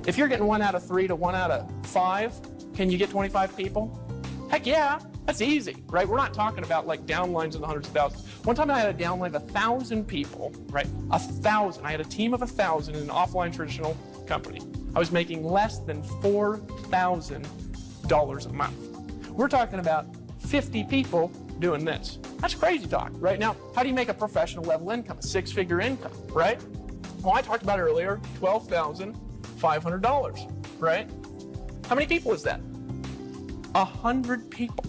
If you're getting 1 out of 3 to 1 out of 5, can you get 25 people? Heck yeah, that's easy, right? We're not talking about like downlines in the hundreds of thousands. One time I had a downline of 1,000 people, right? 1,000. I had a team of 1,000 in an offline traditional company. I was making less than $4,000 a month. We're talking about 50 people doing this. That's crazy talk, right? Now, how do you make a professional level income, a 6-figure income, right? Well, I talked about earlier, $12,500, right? How many people is that? 100 people,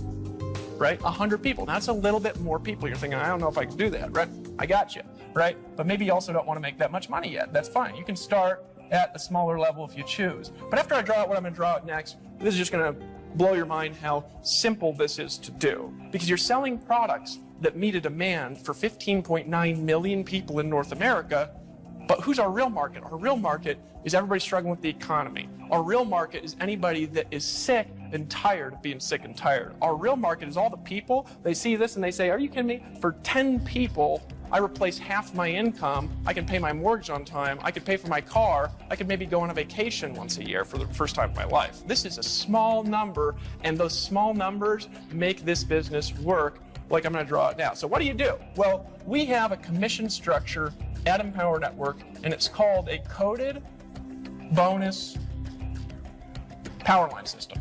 right? 100 people. Now, that's a little bit more people. You're thinking, I don't know if I can do that, right? I got you, right? But maybe you also don't want to make that much money yet. That's fine. You can start at a smaller level if you choose. But after I draw out what I'm going to draw out next, this is just going to blow your mind how simple this is to do. Because you're selling products that meet a demand for 15.9 million people in North America. But who's our real market? Our real market is everybody struggling with the economy. Our real market is anybody that is sick and tired of being sick and tired. Our real market is all the people, they see this and they say, are you kidding me? For 10 people, I replace half my income, I can pay my mortgage on time, I could pay for my car, I could maybe go on a vacation once a year for the first time in my life. This is a small number, and those small numbers make this business work like I'm going to draw it now. So what do you do? Well, we have a commission structure at Empower Network, and it's called a coded bonus power line system.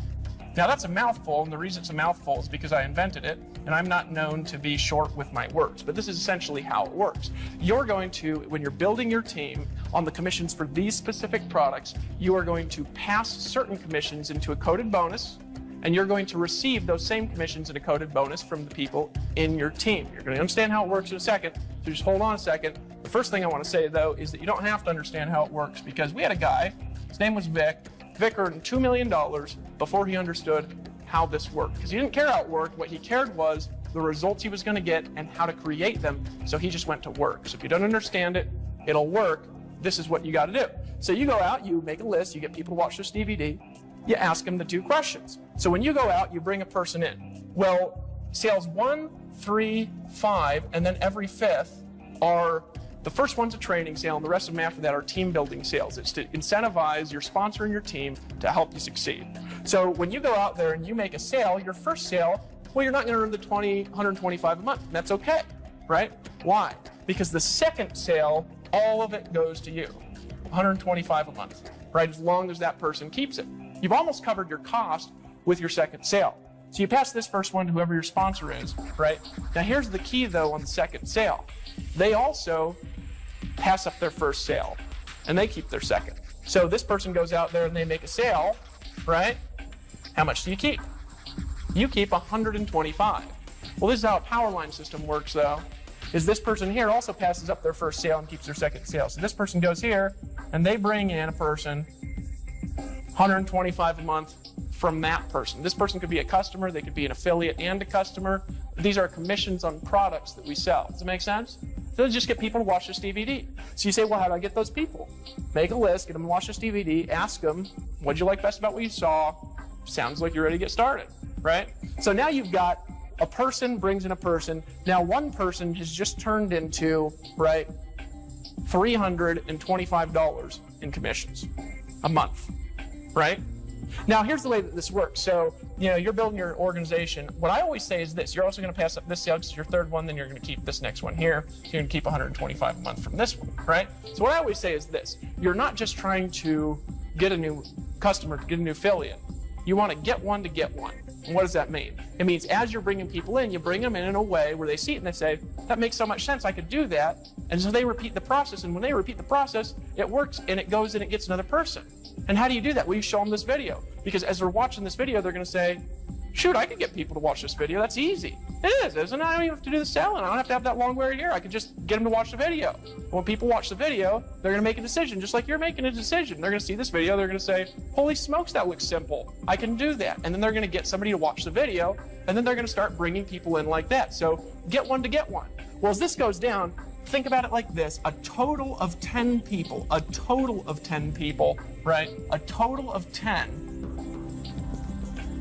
Now that's a mouthful, and the reason it's a mouthful is because I invented it, and I'm not known to be short with my words, but this is essentially how it works. You're going to, when you're building your team on the commissions for these specific products, you are going to pass certain commissions into a coded bonus, and you're going to receive those same commissions in a coded bonus from the people in your team. You're going to understand how it works in a second, so just hold on a second. The first thing I want to say, though, is that you don't have to understand how it works, because we had a guy, his name was Vic. Vic earned $2 million before he understood how this worked, because he didn't care how it worked. What he cared was the results he was going to get and how to create them, so he just went to work. So if you don't understand it, it'll work. This is what you got to do. So you go out, you make a list, you get people to watch this DVD, you ask them the 2 questions. So when you go out, you bring a person in. Well, sales 1, 3, 5, and then every 5th are, the first one's a training sale, and the rest of them after that are team building sales. It's to incentivize your sponsor and your team to help you succeed. So when you go out there and you make a sale, your first sale, well, you're not going to earn the $125 a month, and that's okay, right? Why? Because the second sale, all of it goes to you, $125 a month, right? As long as that person keeps it. You've almost covered your cost with your second sale. So you pass this first one to whoever your sponsor is, right? Now here's the key, though, on the second sale. They also pass up their first sale, and they keep their second. So this person goes out there and they make a sale, right? How much do you keep? You keep $125. Well, this is how a power line system works, though, is this person here also passes up their first sale and keeps their second sale. So this person goes here, and they bring in a person, $125 a month from that person. This person could be a customer, they could be an affiliate and a customer. These are commissions on products that we sell. Does it make sense? So just get people to watch this DVD. So you say, well, how do I get those people? Make a list, get them to watch this DVD, ask them, what'd you like best about what you saw? Sounds like you're ready to get started, right? So now you've got a person brings in a person. Now one person has just turned into, right, $325 in commissions a month, right? Now, here's the way that this works. So, you're building your organization. What I always say is this. You're also going to pass up this sale because it's your third one, then you're going to keep this next one here. So you're going to keep $125 a month from this one, right? So what I always say is this. You're not just trying to get a new customer, to get a new affiliate. You want to get one to get one. And what does that mean? It means as you're bringing people in, you bring them in a way where they see it and they say, that makes so much sense, I could do that. And so they repeat the process, and when they repeat the process, it works and it goes and it gets another person. And how do you do that? Well, you show them this video. Because as they're watching this video, they're going to say, shoot, I could get people to watch this video. That's easy. It is, isn't it? I don't even have to do the selling. I don't have to have that long weary hair. I could just get them to watch the video. When people watch the video, they're going to make a decision, just like you're making a decision. They're going to see this video. They're going to say, holy smokes, that looks simple. I can do that. And then they're going to get somebody to watch the video, and then they're going to start bringing people in like that. So get one to get one. Well, as this goes down, think about it like this. A total of 10 people, right? A total of 10,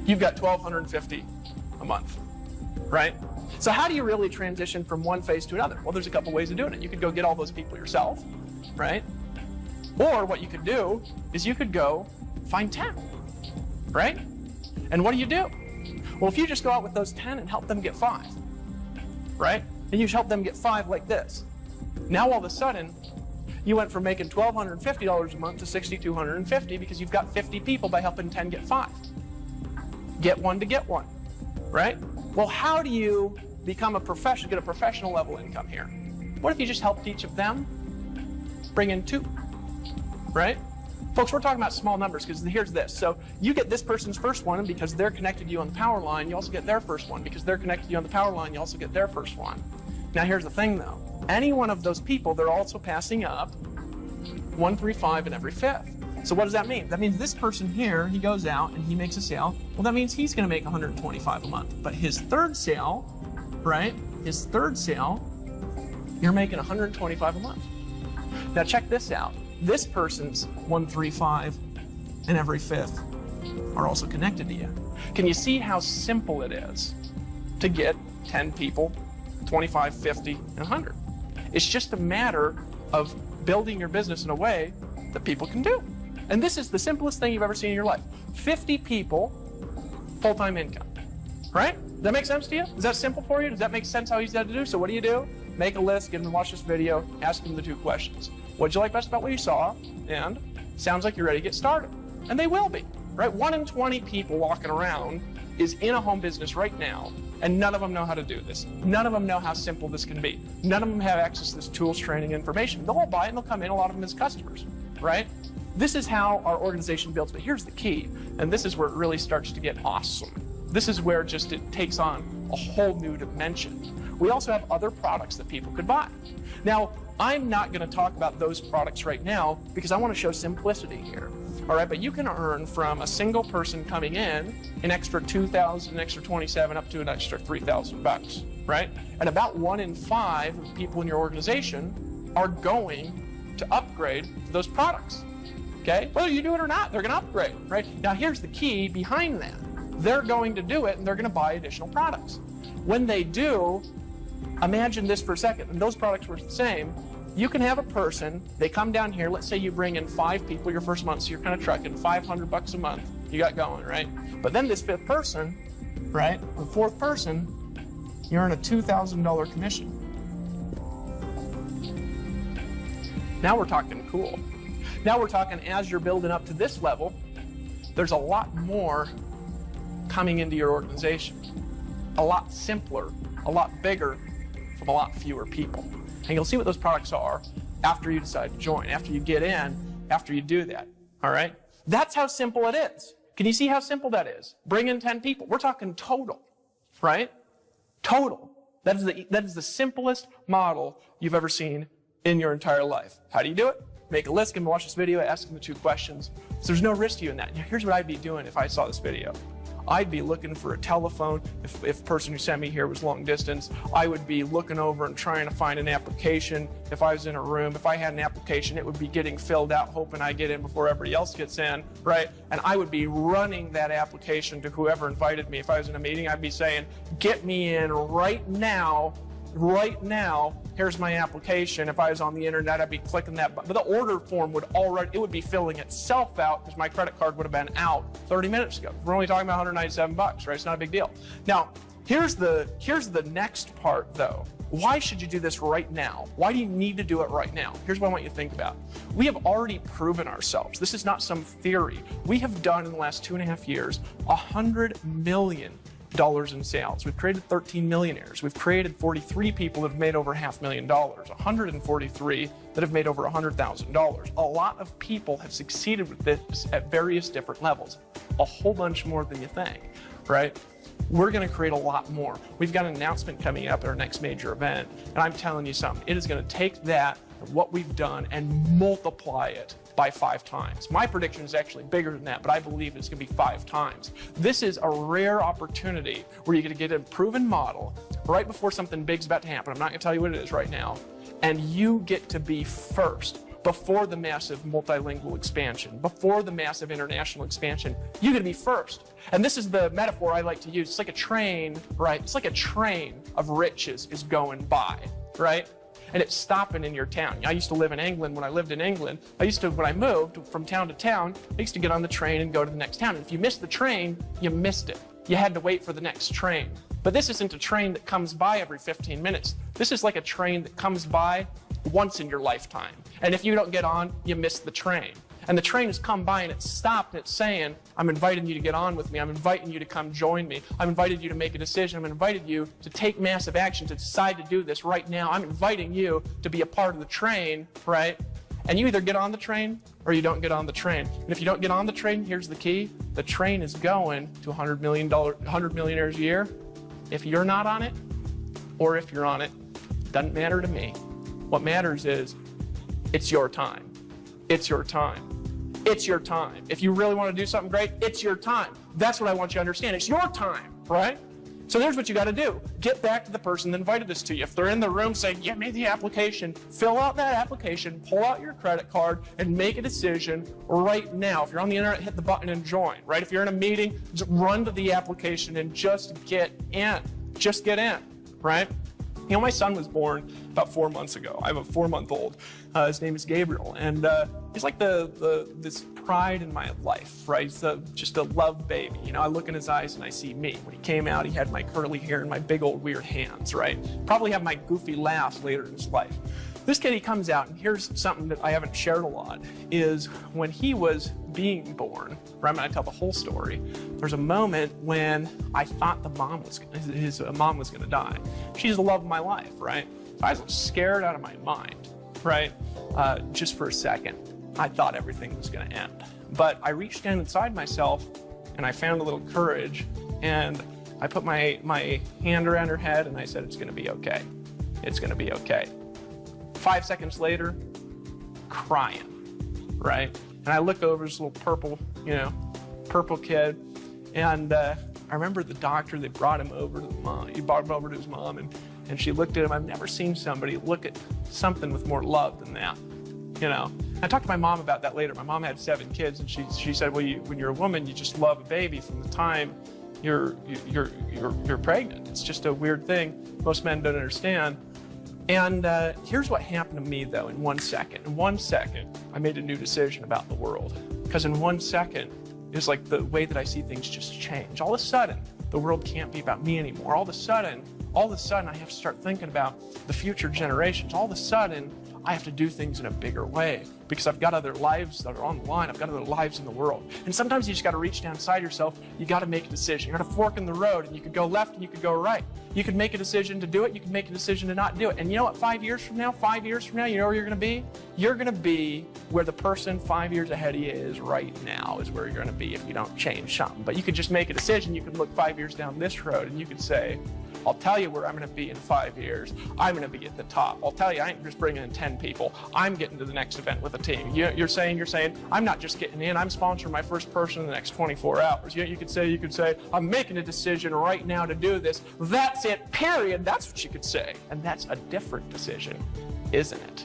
you've got $1,250 a month, right? So how do you really transition from one phase to another? Well, there's a couple ways of doing it. You could go get all those people yourself, right? Or what you could do is you could go find 10, right? And what do? Well, if you just go out with those 10 and help them get 5, right? And you help them get 5 like this. Now all of a sudden, you went from making $1,250 a month to $6,250 because you've got 50 people by helping 10 get 5. Get one to get one, right? Well, how do you become a professional, get a professional level income here? What if you just helped each of them bring in 2, right? Folks, we're talking about small numbers because here's this. So you get this person's first one, and because they're connected to you on the power line, you also get their first one. Because they're connected to you on the power line, you also get their first one. Now here's the thing though. Any one of those people, they're also passing up 1, 3, 5 in every 5th. So what does that mean? That means this person here, he goes out and he makes a sale. Well, that means he's going to make $125 a month. But his third sale, right? His third sale, you're making $125 a month. Now check this out. This person's 1, 3, 5 in every 5th are also connected to you. Can you see how simple it is to get 10 people, 25, 50, and 100? It's just a matter of building your business in a way that people can do. And this is the simplest thing you've ever seen in your life. 50 people, full-time income, right? Does that make sense to you? Is that simple for you? Does that make sense how easy that to do? So what do? Make a list, get them to watch this video, ask them the 2 questions. What'd you like best about what you saw? And sounds like you're ready to get started. And they will be, right? 1 in 20 people walking around is in a home business right now, and none of them know how to do this. None of them know how simple this can be. None of them have access to this tools, training, information. They'll all buy it and they'll come in, a lot of them as customers, right? This is how our organization builds, but here's the key, and this is where it really starts to get awesome. This is where just it takes on a whole new dimension. We also have other products that people could buy. Now, I'm not going to talk about those products right now because I want to show simplicity here. All right, but you can earn from a single person coming in an extra $2,000, an extra $27, up to an extra $3,000, right? And about 1 in 5 of the people in your organization are going to upgrade to those products. Okay? Whether you do it or not, they're going to upgrade, right? Now, here's the key behind that. They're going to do it, and they're going to buy additional products. When they do, imagine this for a second, and those products were the same. You can have a person, they come down here, let's say you bring in 5 people your first month, so you're kind of trucking $500 a month, you got going, right? But then this 5th person, right, the 4th person, you earn a $2,000 commission. Now we're talking cool. Now we're talking as you're building up to this level, there's a lot more coming into your organization. A lot simpler, a lot bigger, from a lot fewer people. And you'll see what those products are after you decide to join, after you get in, after you do that, all right? That's how simple it is. Can you see how simple that is? Bring in 10 people. We're talking total, right? Total. That is the simplest model you've ever seen in your entire life. How do you do it? Make a list, get them to watch this video, ask them the 2 questions. So there's no risk to you in that. Now, here's what I'd be doing if I saw this video. I'd be looking for a telephone. If the person who sent me here was long distance, I would be looking over and trying to find an application. If I was in a room, if I had an application, it would be getting filled out, hoping I get in before everybody else gets in, right? And I would be running that application to whoever invited me. If I was in a meeting, I'd be saying, get me in right now, here's my application. If I was on the internet, I'd be clicking that button. But the order form would be filling itself out because my credit card would have been out 30 minutes ago. We're only talking about $197, right? It's not a big deal. Now, here's the next part though. Why should you do this right now? Why do you need to do it right now? Here's what I want you to think about. We have already proven ourselves. This is not some theory. We have done in the last 2.5 years, $100 million in sales. We've created 13 millionaires. We've created 43 people that have made over $500,000, 143 that have made over $100,000. A lot of people have succeeded with this at various different levels, a whole bunch more than you think. right? We're going to create a lot more. We've got an announcement coming up at our next major event, and I'm telling you something. It is going to take that, what we've done, and multiply it by 5 times. My prediction is actually bigger than that, but I believe it's going to be 5 times. This is a rare opportunity where you're going to get a proven model right before something big's about to happen. I'm not going to tell you what it is right now. And you get to be first before the massive multilingual expansion, before the massive international expansion. You're going to be first. And this is the metaphor I like to use. It's like a train, right? It's like a train of riches is going by, right? And it's stopping in your town. I used to live in England. When I lived in England, when I moved from town to town, I used to get on the train and go to the next town. And if you missed the train, you missed it. You had to wait for the next train. But this isn't a train that comes by every 15 minutes. This is like a train that comes by once in your lifetime. And if you don't get on, you miss the train. And the train has come by and it's stopped and it's saying, I'm inviting you to get on with me. I'm inviting you to come join me. I'm inviting you to make a decision. I'm inviting you to take massive action, to decide to do this right now. I'm inviting you to be a part of the train, right? And you either get on the train or you don't get on the train. And if you don't get on the train, here's the key. The train is going to $100 millionaires a year. If you're not on it, or if you're on it, doesn't matter to me. What matters is it's your time. It's your time. It's your time. If you really want to do something great, it's your time. That's what I want you to understand. It's your time, right? So there's what you got to do. Get back to the person that invited this to you. If they're in the room, say, get me the application. Fill out that application, pull out your credit card, and make a decision right now. If you're on the internet, hit the button and join, right? If you're in a meeting, just run to the application and just get in. Just get in, right? You know, my son was born about 4 months ago. I have a 4-month-old. His name is Gabriel, and he's like this pride in my life, right? He's just a love baby. You know, I look in his eyes and I see me. When he came out, he had my curly hair and my big old weird hands, right? Probably have my goofy laughs later in his life. This kid, he comes out, and here's something that I haven't shared a lot, is when he was being born, right, I'm going to tell the whole story, there's a moment when I thought his mom was going to die. She's the love of my life, right? So I was scared out of my mind, right? Just for a second, I thought everything was going to end. But I reached down inside myself, and I found a little courage, and I put my hand around her head, and I said, it's going to be okay. It's going to be okay. 5 seconds later, crying, right? And I look over this little purple kid, and I remember the doctor, they brought him over to the mom. He brought him over to his mom, and she looked at him. I've never seen somebody look at something with more love than that, you know? I talked to my mom about that later. My mom had 7 kids, and she said, well, when you're a woman, you just love a baby from the time you're pregnant. It's just a weird thing most men don't understand. And here's what happened to me, though, in 1 second. In 1 second, I made a new decision about the world. Because in 1 second, it's like the way that I see things just change. All of a sudden, the world can't be about me anymore. All of a sudden, I have to start thinking about the future generations. All of a sudden, I have to do things in a bigger way because I've got other lives that are on the line. I've got other lives in the world. And sometimes you just got to reach down inside yourself. You got to make a decision. You're at a fork in the road, and you could go left and you could go right. You could make a decision to do it. You can make a decision to not do it. And you know what? 5 years from now, you know where you're going to be? You're going to be where the person 5 years ahead of you is right now is where you're going to be if you don't change something. But you could just make a decision. You could look 5 years down this road, and you could say, I'll tell you where I'm going to be in 5 years. I'm going to be at the top. I'll tell you, I ain't just bringing in 10 people. I'm getting to the next event with a team. You're saying, I'm not just getting in. I'm sponsoring my first person in the next 24 hours. You could say, I'm making a decision right now to do this. That's it, period. That's what you could say. And that's a different decision, isn't it?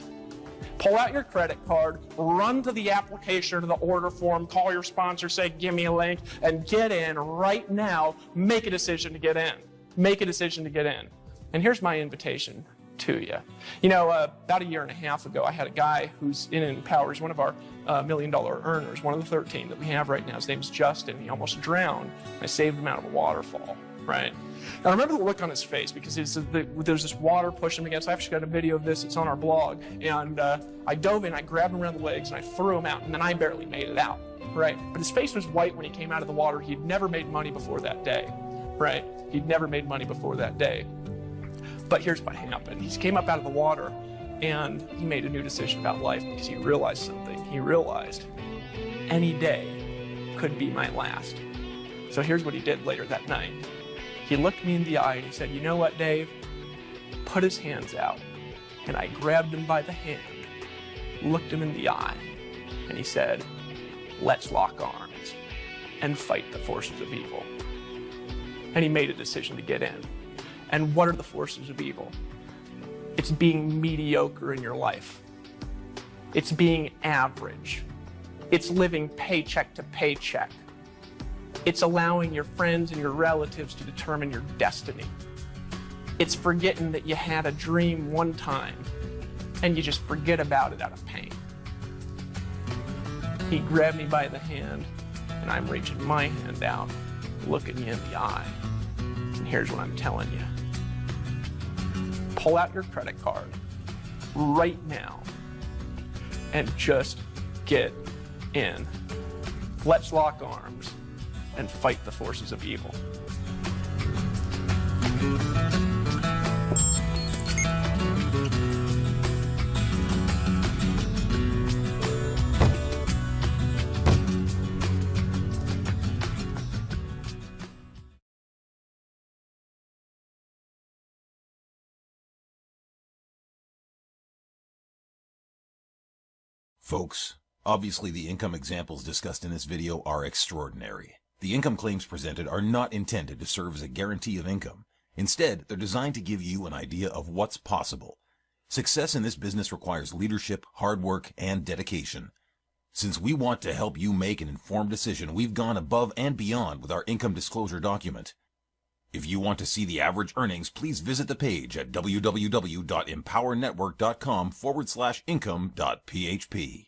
Pull out your credit card, run to the application or to the order form, call your sponsor, say, give me a link, and get in right now. Make a decision to get in. Make a decision to get in. And here's my invitation to you. You know, about a year and a half ago, I had a guy who's in Empower. He's one of our $1 million earners, one of the 13 that we have right now. His name's Justin. He almost drowned. I saved him out of a waterfall, right? Now, I remember the look on his face because there's this water pushing him against. I actually got a video of this. It's on our blog. And I dove in, I grabbed him around the legs, and I threw him out. And then I barely made it out, right? But his face was white when he came out of the water. He'd never made money before that day, right? He'd never made money before that day. But here's what happened. He came up out of the water, and he made a new decision about life because he realized something. He realized any day could be my last. So here's what he did later that night. He looked me in the eye and he said, "You know what, Dave?" Put his hands out. And I grabbed him by the hand, looked him in the eye, and he said, "Let's lock arms and fight the forces of evil." And he made a decision to get in. And what are the forces of evil? It's being mediocre in your life. It's being average. It's living paycheck to paycheck. It's allowing your friends and your relatives to determine your destiny. It's forgetting that you had a dream one time and you just forget about it out of pain. He grabbed me by the hand and I'm reaching my hand out, looking you in the eye. And here's what I'm telling you. Pull out your credit card right now and just get in. Let's lock arms and fight the forces of evil. Folks, obviously the income examples discussed in this video are extraordinary. The income claims presented are not intended to serve as a guarantee of income. Instead, they're designed to give you an idea of what's possible. Success in this business requires leadership, hard work, and dedication. Since we want to help you make an informed decision, we've gone above and beyond with our income disclosure document. If you want to see the average earnings, please visit the page at www.empowernetwork.com/income.php.